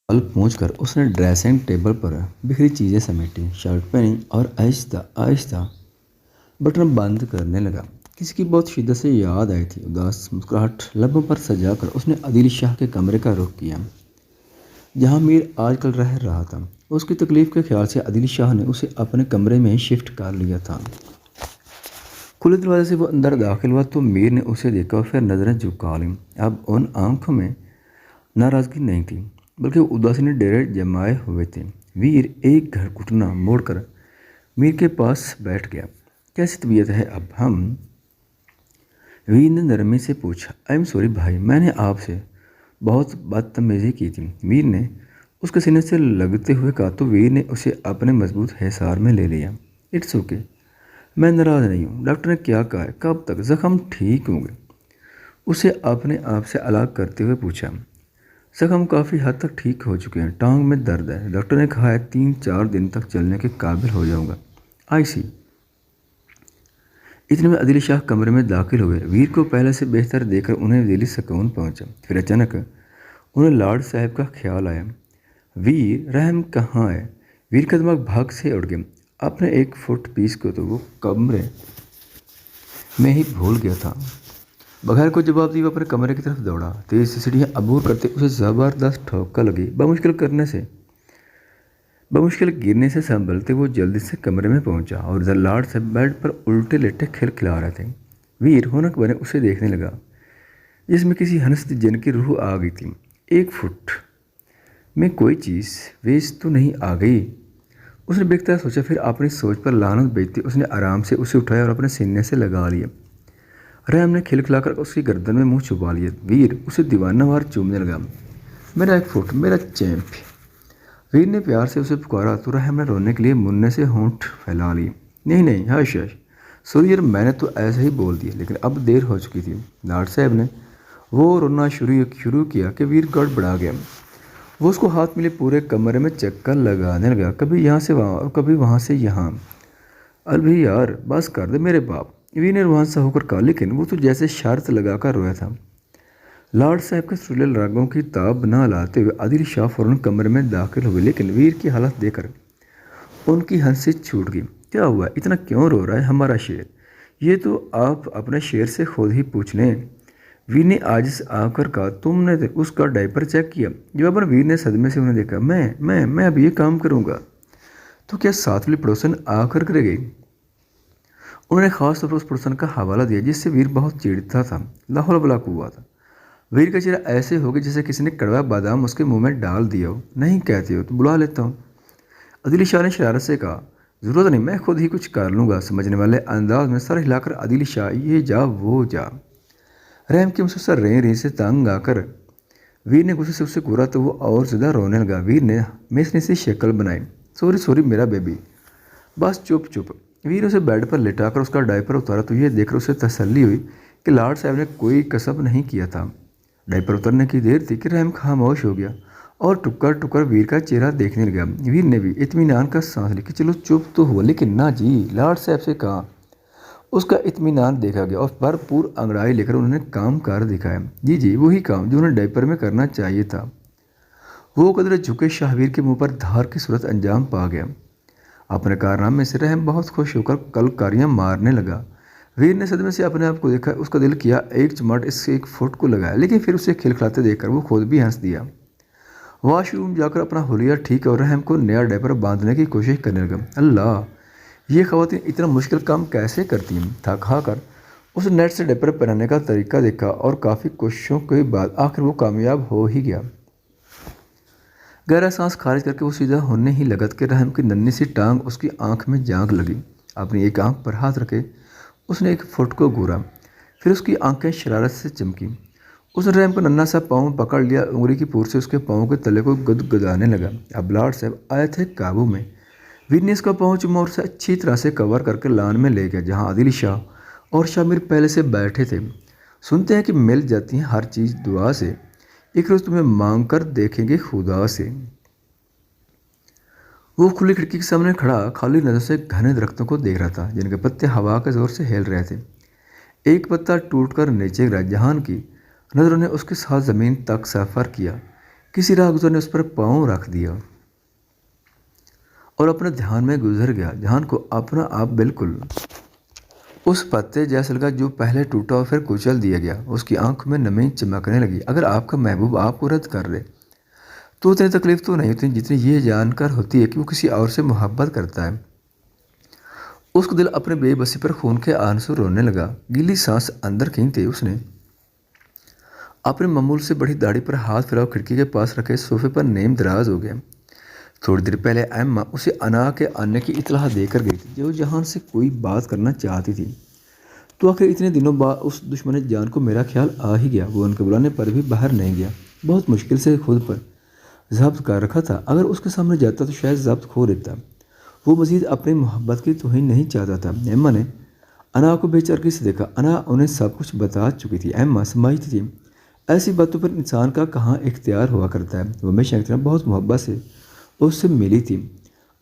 कल पहुंचकर उसने ड्रेसिंग टेबल पर बिखरी चीज़ें समेटी, शर्ट पहनी और आहिस्ता आहिस्ता बटन बंद करने लगा। किसी की बहुत शिद्दत से याद आई थी। उदास मुस्कुराहट लबों पर सजाकर उसने आदिल शाह के कमरे का रुख किया, जहां मीर आजकल रह रहा था। उसकी तकलीफ के ख्याल से आदिल शाह ने उसे अपने कमरे में शिफ्ट कर लिया था। खुले दरवाजे से वो अंदर दाखिल हुआ तो मीर ने उसे देखा और फिर नज़रें झुका लीं। अब उन आंखों में नाराज़गी नहीं थी, बल्कि उदासी ने डेरे जमाए हुए थे। वीर एक घर घुटना मोड़कर मीर के पास बैठ गया। कैसी तबीयत है अब? वीर ने नरमी से पूछा। आई एम सॉरी भाई, मैंने आपसे बहुत बदतमीजी की थी, मीर ने उसके सीने से लगते हुए कहा। तो वीर ने उसे अपने मजबूत हिसार में ले लिया। इट्स ओके, मैं नाराज़ नहीं हूँ। डॉक्टर ने क्या कहा है? कब तक जख्म ठीक होंगे? उसे अपने आप से अलग करते हुए पूछा। जख्म काफ़ी हद तक ठीक हो चुके हैं, टांग में दर्द है। डॉक्टर ने कहा है 3-4 दिन तक चलने के काबिल हो जाऊंगा। आई सी। इतने में आदिल शाह कमरे में दाखिल हुए। वीर को पहले से बेहतर देखकर उन्हें दिली सुकून पहुंचा। फिर अचानक उन्हें लॉर्ड साहब का ख्याल आया। वीर, रहम कहाँ है? वीर का दिमाग भाग से उड़ गया। अपने एक फुट पीस को तो वो कमरे में ही भूल गया था। बगैर कोई जवाब दिए वो अपने कमरे की तरफ दौड़ा। तेज सी सीढ़ियाँ अबूर करते उसे ज़बरदस्त ठोकर लगी। बमुश्किल गिरने से संभलते वो जल्दी से कमरे में पहुंचा और द लॉर्ड साहब बेड पर उल्टे लेटे खिलखिला रहे थे। वीर होनक बने उसे देखने लगा, जिसमें किसी हंसती जिन की रूह आ गई थी। 1 फुट में कोई चीज़ वेस्ट तो नहीं आ गई? उसने बेख्तियार सोचा। फिर अपनी सोच पर लानत बेचती उसने आराम से उसे उठाया और अपने सीने से लगा लिया। रैम ने खिलखिलाकर उसकी गर्दन में मुंह छुपा लिया। वीर उसे दीवानावार चूमने लगा। मेरा 1 फुट, मेरा चैंप। वीर ने प्यार से उसे पुकारा तो रहम ने रोने के लिए मुन्ने से होंठ फैला लिए। नहीं नहीं, हश हश, सॉरी यार, मैंने तो ऐसे ही बोल दिया, लेकिन अब देर हो चुकी थी। लॉर्ड साहब ने वो रोना शुरू किया कि वीर गड़बड़ा गया। वो उसको हाथ मिले पूरे कमरे में चक्कर लगाने लगा, कभी यहाँ से वहाँ और कभी वहाँ से यहाँ। अरे यार बस कर दे मेरे बाप, वीर ने रुआन सा होकर कहा। लेकिन वो तो जैसे शर्त लगाकर रोया था। लॉर्ड साहब के सुरीले रागों की ताब न लाते हुए आदिल शाह फौरन कमरे में दाखिल हुए, लेकिन वीर की हालत देखकर उनकी हंसी छूट गई। क्या हुआ? इतना क्यों रो रहा है हमारा शेर? ये तो आप अपने शेर से खुद ही पूछ लें। वीर ने आजिज़ आकर कहा। तुमने उसका डायपर चेक किया? जवाबन वीर ने सदमे से उन्हें देखा। मैं अब ये काम करूँगा तो क्या साथ वाली पड़ोसन आकर करेगी? उन्होंने खास तौर पर उस पड़ोसन का हवाला दिया जिससे वीर बहुत चिढ़ता था। लाहौल वला कुव्वा था। वीर का चेहरा ऐसे हो गया जैसे किसी ने कड़वा बादाम उसके मुंह में डाल दिया हो। नहीं कहते हो तो बुला लेता हूँ, आदिल शाह ने शरारत से कहा। ज़रूरत नहीं, मैं खुद ही कुछ कर लूँगा। समझने वाले अंदाज में सर हिलाकर आदिल शाह ये जा वो जा। रहम की मुझसे सर रे से तंग आकर वीर ने गुस्से से उससे घूरा तो वो और ज़्यादा रोने लगा। वीर ने मेसने से शक्ल बनाई। सॉरी सॉरी मेरा बेबी, बस चुप चुप। वीर उसे बेड पर लेटाकर उसका डायपर उतारा तो ये देखकर उसे तसल्ली हुई कि लॉर्ड साहब ने कोई कसब नहीं किया था। डायपर उतरने की देर थी कि रहम खामोश हो गया और टुकर टुकर वीर का चेहरा देखने लगा। वीर ने भी इत्मीनान का सांस ली कि चलो चुप तो हुआ, लेकिन ना जी, लॉर्ड साहब से कहा। उसका इत्मीनान देखा गया और भरपूर अंगड़ाई लेकर उन्होंने काम कर दिखाया। जी जी, वही काम जो उन्हें डायपर में करना चाहिए था। वो कदर झुके शाहवीर के मुंह पर धार की सूरत अंजाम पा गया। अपने कारनामे से रहम बहुत खुश होकर कलकारियाँ मारने लगा। वीर ने सदमे से अपने आप को देखा। उसका दिल किया एक चमाट इससे 1 फुट को लगाया, लेकिन फिर उसे खिलखिलाते देखकर वो खुद भी हंस दिया। वॉशरूम जाकर अपना हुलिया ठीक और रहम को नया डायपर बांधने की कोशिश करने लगा। अल्लाह, ये ख़वातीन इतना मुश्किल काम कैसे करती हैं? थक हाकर उस नेट से डायपर पहनाने का तरीका देखा और काफ़ी कोशिशों के बाद आखिर वो कामयाब हो ही गया। गहरा सांस खारिज करके वो सीधा होने ही लगा कि रहम की नन्ही सी टांग उसकी आंख में जाग लगी। अपनी एक आंख पर हाथ रखे उसने 1 फुट को घूरा। फिर उसकी आंखें शरारत से चमकी। उसने रहम को नन्हा सा पाँव पकड़ लिया। उंगली की पूर से उसके पाँव के तले को गुदगुदाने लगा। अब लॉर्ड साहब आए थे काबू में। वीर ने इसका पाँव चुमा और उसे अच्छी तरह से कवर करके लान में ले गया, जहाँ आदिल शाह और शामिर पहले से बैठे थे। सुनते हैं कि मिल जाती है हर चीज़ दुआ से, एक रोज़ तुम्हें मांग कर देखेंगे खुदा से। वो खुली खिड़की के सामने खड़ा खाली नज़र से घने दरख्तों को देख रहा था, जिनके पत्ते हवा के ज़ोर से हिल रहे थे। एक पत्ता टूटकर नीचे गिरा। जहान की नज़रों ने उसके साथ ज़मीन तक सफ़र किया। किसी राहगुजर ने उस पर पाँव रख दिया और अपने ध्यान में गुजर गया। जहान को अपना आप बिल्कुल उस पत्ते जैसा लगा जो पहले टूटा और फिर कुचल दिया गया। उसकी आंखों में नमी चमकने लगी। अगर आपका महबूब आपको रद्द कर दे तो उतनी तकलीफ तो नहीं होती जितनी ये जानकर होती है कि वो किसी और से मोहब्बत करता है। उसका दिल अपने बेबसी पर खून के आंसू रोने लगा। गीली सांस अंदर खींचते उसने अपने मामूल से बड़ी दाढ़ी पर हाथ फिरा, खिड़की के पास रखे सोफे पर नेम दराज हो गया। थोड़ी देर पहले एम्मा उसे अना के आने की इतला देकर गई थी, जो जहान से कोई बात करना चाहती थी। तो आखिर इतने दिनों बाद उस दुश्मन जान को मेरा ख्याल आ ही गया। वो उनके बुलाने पर भी बाहर नहीं गया। बहुत मुश्किल से खुद पर जब्त कर रखा था। अगर उसके सामने जाता तो शायद जब्त खो देता। वो मजीद अपनी मोहब्बत की तौहीन नहीं चाहता था। एम्मा ने अना को बेचैनी से देखा। अना उन्हें सब कुछ बता चुकी थी। एम्मा समझती थी ऐसी बातों पर इंसान का कहाँ इख्तियार हुआ करता है। वो हमेशा इतना बहुत मोहब्बत से उससे मिली थी।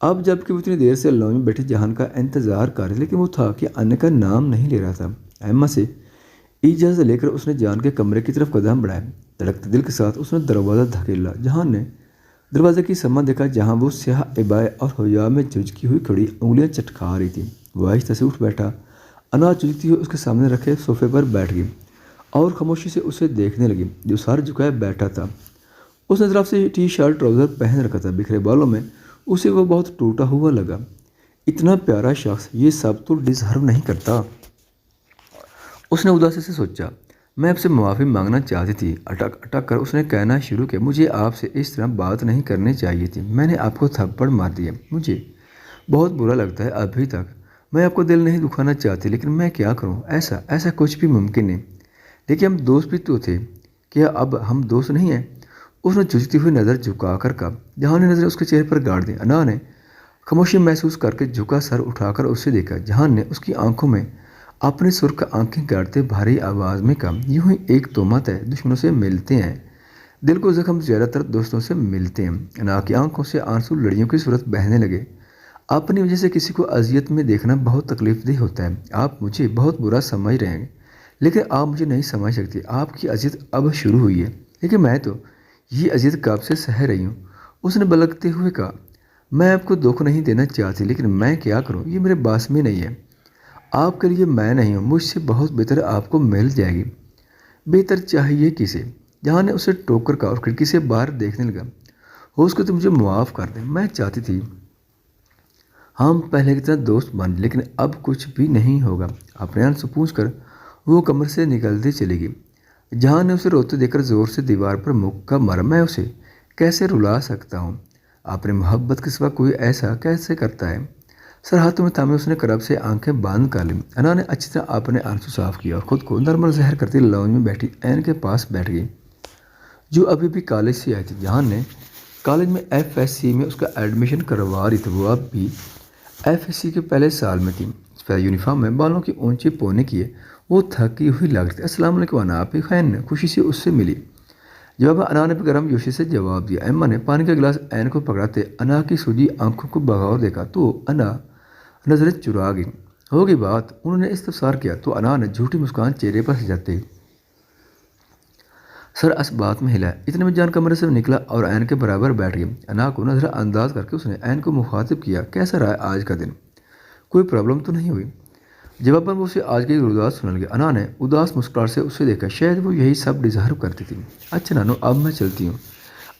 अब जबकि वो इतनी देर से लॉन्च में बैठी जहान का इंतज़ार कर रही, लेकिन वो था कि अन्य का नाम नहीं ले रहा था। एम्मा से इजाज़त लेकर उसने जान के कमरे की तरफ कदम बढ़ाया। धड़कते दिल के साथ उसने दरवाज़ा धकेला। जहान ने दरवाजे की सम्मा देखा, जहाँ वो स्याह इबाए और हुजाब में झुझकी हुई खड़ी उंगलियां चटका रही थी। वो आहिस्ता से उठ बैठा। अना झुकती हुई उसके सामने रखे सोफे पर बैठ गई और खामोशी से उसे देखने लगी, जो सर झुकाए बैठा था। उसने तरफ से टी शर्ट ट्राउज़र पहन रखा था। बिखरे बालों में उसे वो बहुत टूटा हुआ लगा। इतना प्यारा शख्स ये सब तो डिज़र्व नहीं करता। उसने उदासी से सोचा, मैं आपसे माफ़ी मांगना चाहती थी। अटक अटक कर उसने कहना शुरू किया, मुझे आपसे इस तरह बात नहीं करनी चाहिए थी। मैंने आपको थप्पड़ मार दिया। मुझे बहुत बुरा लगता है। अभी तक मैं आपको दिल नहीं दुखाना चाहती, लेकिन मैं क्या करूं? ऐसा कुछ भी मुमकिन नहीं। लेकिन हम दोस्त भी तो थे। क्या अब हम दोस्त नहीं हैं? उसने झुकती हुई नज़र झुका कर कहा। जहां ने नज़र उसके चेहरे पर गाड़ दी। अना ने खामोशी महसूस करके झुका सर उठाकर उसे देखा। जहां ने उसकी आंखों में अपने सुर्ख आंखें गाड़ते भारी आवाज़ में कहा, यूं ही एक तोहमत है, दुश्मनों से मिलते हैं। दिल को जख्म ज़्यादातर दोस्तों से मिलते हैं। अना की आंखों से आंसू लड़ियों की सूरत बहने लगे। अपनी वजह से किसी को अजियत में देखना बहुत तकलीफदेह होता है। आप मुझे बहुत बुरा समझ रहे हैं, लेकिन आप मुझे नहीं समझ सकते। आपकी अजियत अब शुरू हुई है, लेकिन मैं तो ये अजियत कब से सह रही हूँ। उसने बलकते हुए कहा, मैं आपको दुख नहीं देना चाहती, लेकिन मैं क्या करूँ? ये मेरे बस में नहीं है। आपके लिए मैं नहीं हूँ। मुझसे बहुत बेहतर आपको मिल जाएगी। बेहतर चाहिए किसे? जहाँ ने उसे टोकर का और खिड़की से बाहर देखने लगा। हो उसको तो मुझे मुआफ़ कर दे। मैं चाहती थी हम पहले की तरह दोस्त बन, लेकिन अब कुछ भी नहीं होगा। अपने आंसू पूछ कर वो कमरे से निकलती चली गई। जहाँ ने उसे रोते देखकर ज़ोर से दीवार पर मुक्का मारा। मैं उसे कैसे रुला सकता हूँ? अपनी मोहब्बत के सिवा कोई ऐसा कैसे करता है? सर हाथों में थामे उसने करब से आंखें बंद कर ली। अना ने अच्छी तरह अपने आंसू साफ किया और खुद को नर्मल जहर करती लाउंज में बैठी एन के पास बैठ गई, जो अभी भी कॉलेज से आई थी। जहान ने कॉलेज में FSC में उसका एडमिशन करवा रही थी। वो अब भी FSC के पहले साल में थी। सफ़ेद यूनिफॉर्म में बालों की ऊंची पौने किए वो थकी हुई लग रही थी। अस्सलाम वालेकुम अना, आप खैर ने खुशी से उससे मिली। जवाब अना ने गर्म जोशी से जवाब दिया। एम्मा ने पानी का गिलास एन को पकड़ाते अना की सूजी आंखों को बगौर देखा तो अना नजरें चुरा गई। हो गई बात, उन्होंने इस्तफसार किया तो अना ने झूठी मुस्कान चेहरे पर सजाते सर इस बात में हिला। इतने में जान कमरे से निकला और एन के बराबर बैठ गई। अना को नजरअंदाज करके उसने एन को मुखातिब किया, कैसा रहा आज का दिन? कोई प्रॉब्लम तो नहीं हुई? जवाब में उसे आज की उदास सुन गया। अना ने उदास मुस्कुराहट से उसे देखा। शायद वो यही सब डिज़र्व करती थी। अच्छा नानो, अब मैं चलती हूँ।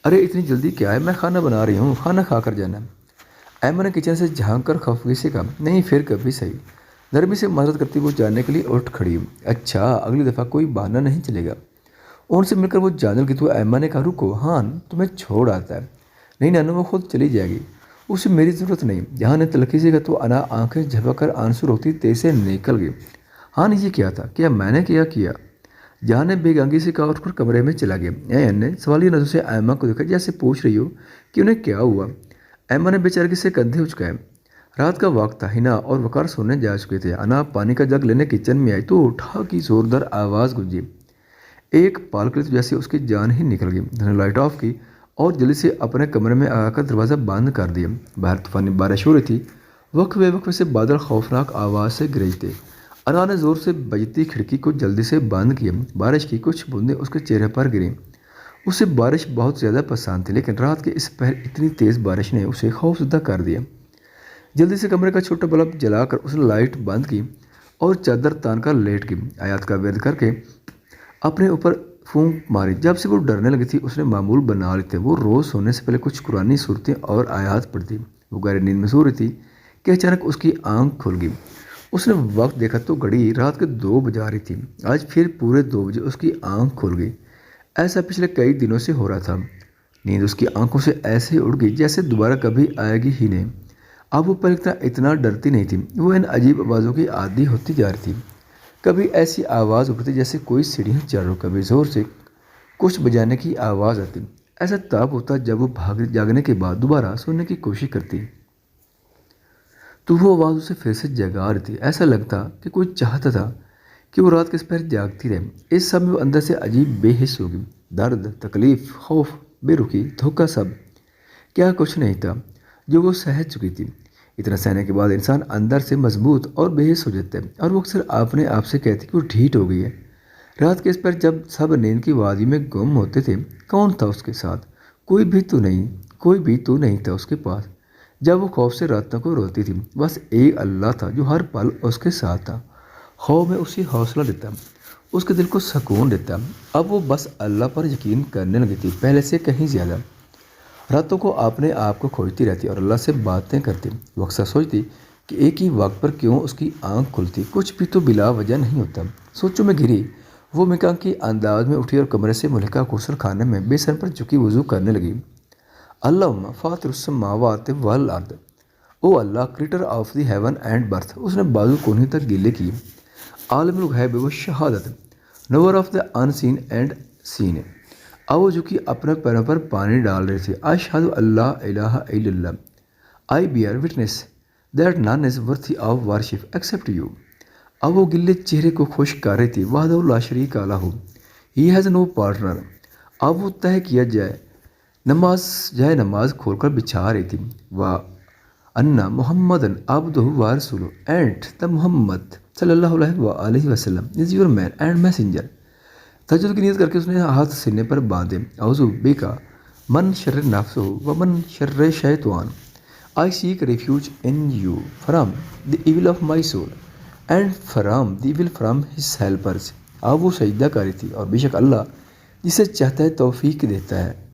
अरे इतनी जल्दी क्या है? मैं खाना बना रही हूँ, खाना खा कर जाना। एम्मा ने किचन से झांक कर खफगी से कहा, नहीं फिर कभी सही। नरमी से मदद करती वो जानने के लिए उठ खड़ी हुई। अच्छा, अगली दफ़ा कोई बहाना नहीं चलेगा। उनसे मिलकर वो जानने लगी तो एम्मा ने कहा, रुको, हाँ तुम्हें छोड़ आता है। नहीं नानू, वो खुद चली जाएगी, उसे मेरी ज़रूरत नहीं। जहाँ ने तलखी से कहा तो अना आंखें झपक कर आंसू रोकती तेज से निकल गई। हाँ नहीं, ये क्या था? क्या मैंने क्या किया? जहाँ ने बेगंगी से कहा उठकर कमरे में चला गया। एन ने सवालिया नज़र से एम्मा को देखा, जैसे पूछ रही हो कि उन्हें क्या हुआ। एम्मा ने बेचारगी से कंधे उचकाए। रात का वक्त था। हिना और वकार सोने जा चुके थे। अना पानी का जग लेने किचन में आई तो उठा की जोरदार आवाज़ गूंजी। एक पाल के जैसे उसकी जान ही निकल गई। उसने लाइट ऑफ की और जल्दी से अपने कमरे में आकर दरवाज़ा बंद कर दिया। बाहर तूफानी बारिश हो रही थी। वक्फे से बादल खौफनाक आवाज़ से गरजते। अना ने ज़ोर से बजती खिड़की को जल्दी से बंद किया। बारिश की कुछ बूंदें उसके चेहरे पर गिरी। اسے بارش بہت زیادہ پسند تھی، لیکن رات کے اس پہر اتنی تیز بارش نے اسے خوفزدہ کر دیا۔ جلدی سے کمرے کا چھوٹا بلب جلا کر اس نے لائٹ بند کی اور چادر تان کر لیٹ گئی، آیات کا ورد کر کے اپنے اوپر پھونک ماری۔ جب سے وہ ڈرنے لگی تھی اس نے معمول بنا لی تھے، وہ روز سونے سے پہلے کچھ قرآنی صورتیں اور آیات پڑھتی۔ وہ گہری نیند میں سو رہی تھی کہ اچانک اس کی آنکھ کھل گئی۔ اس نے وقت دیکھا تو گھڑی رات کے 2 بجا رہی تھی۔ آج پھر پورے 2 بجے اس کی آنکھ کھل گئی۔ ایسا پچھلے کئی دنوں سے ہو رہا تھا۔ نیند اس کی آنکھوں سے ایسے اڑ گئی جیسے دوبارہ کبھی آئے گی ہی نہیں۔ اب وہ پہلے اتنا ڈرتی نہیں تھی، وہ ان عجیب آوازوں کی عادی ہوتی جا رہی تھی۔ کبھی ایسی آواز اٹھتی جیسے کوئی سیڑھیاں چڑھ رہا ہو، کبھی زور سے کچھ بجانے کی آواز آتی۔ ایسا تب ہوتا جب وہ جاگنے کے بعد دوبارہ سونے کی کوشش کرتی تو وہ آواز اسے پھر سے جگا رہی تھی۔ ایسا لگتا کہ کوئی چاہتا تھا کہ وہ رات کے اس پہر جاگتی رہے۔ اس سب میں وہ اندر سے عجیب بے حس ہو گئی۔ درد، تکلیف، خوف، بے رخی، دھوکہ، سب کیا کچھ نہیں تھا جو وہ سہہ چکی تھی۔ اتنا سہنے کے بعد انسان اندر سے مضبوط اور بے حس ہو جاتا ہے، اور وہ اکثر اپنے آپ سے کہتی کہ وہ ڈھیٹ ہو گئی ہے۔ رات کے اس پر جب سب نیند کی وادی میں گم ہوتے تھے، کون تھا اس کے ساتھ؟ کوئی بھی تو نہیں تھا اس کے پاس۔ جب وہ خوف سے راتوں کو روتی تھی، بس ایک اللہ تھا جو ہر پل اس کے ساتھ تھا۔ خوف میں اسے حوصلہ دیتا، اس کے دل کو سکون دیتا۔ اب وہ بس اللہ پر یقین کرنے لگی تھی، پہلے سے کہیں زیادہ۔ راتوں کو اپنے آپ کو کھوجتی رہتی اور اللہ سے باتیں کرتی۔ وہ اکثر سوچتی کہ ایک ہی وقت پر کیوں اس کی آنکھ کھلتی، کچھ بھی تو بلا وجہ نہیں ہوتا۔ سوچوں میں گھری وہ مکاں کی انداز میں اٹھی اور کمرے سے ملکہ غسل خانے میں بے سر پر جھکی وضو کرنے لگی۔ اللہم فاطر السماوات والارض، O Allah creator of the heaven and earth. اس نے بازو کونی تک گیلے کی۔ عالم الغیب و شہادت، نور of the in scene and سین۔ اب وہ جھکی اپنے پیروں پر پانی ڈال رہی تھی۔ اشہد اللہ الہ الا اللہ، I bear witness that none is worthy of worship except you. اب وہ گلے چہرے کو خشک کر رہی تھی۔ وحدہ لا شریک لہ، ہی ہیز نو پارٹنر۔ اب وہ طے کیا جائے نماز کھول کر بچھا رہی تھی۔ وَأَنَّ مُحَمَّدًا عَبْدُهُ وَرَسُولُهُ، اینڈ دا محمد صلی اللہ علیہ وآلہ وسلم is your man and messenger. تہجد کی نیت کر کے اس نے ہاتھ سینے پر باندھے۔ اعوذ بک من شر نفس ومن شر شیطان، I seek refuge in you from the evil of my soul and from the evil from his helpers۔ اب وہ سجدہ کر رہی تھی، اور بے شک اللہ جسے چاہتا ہے توفیق دیتا ہے۔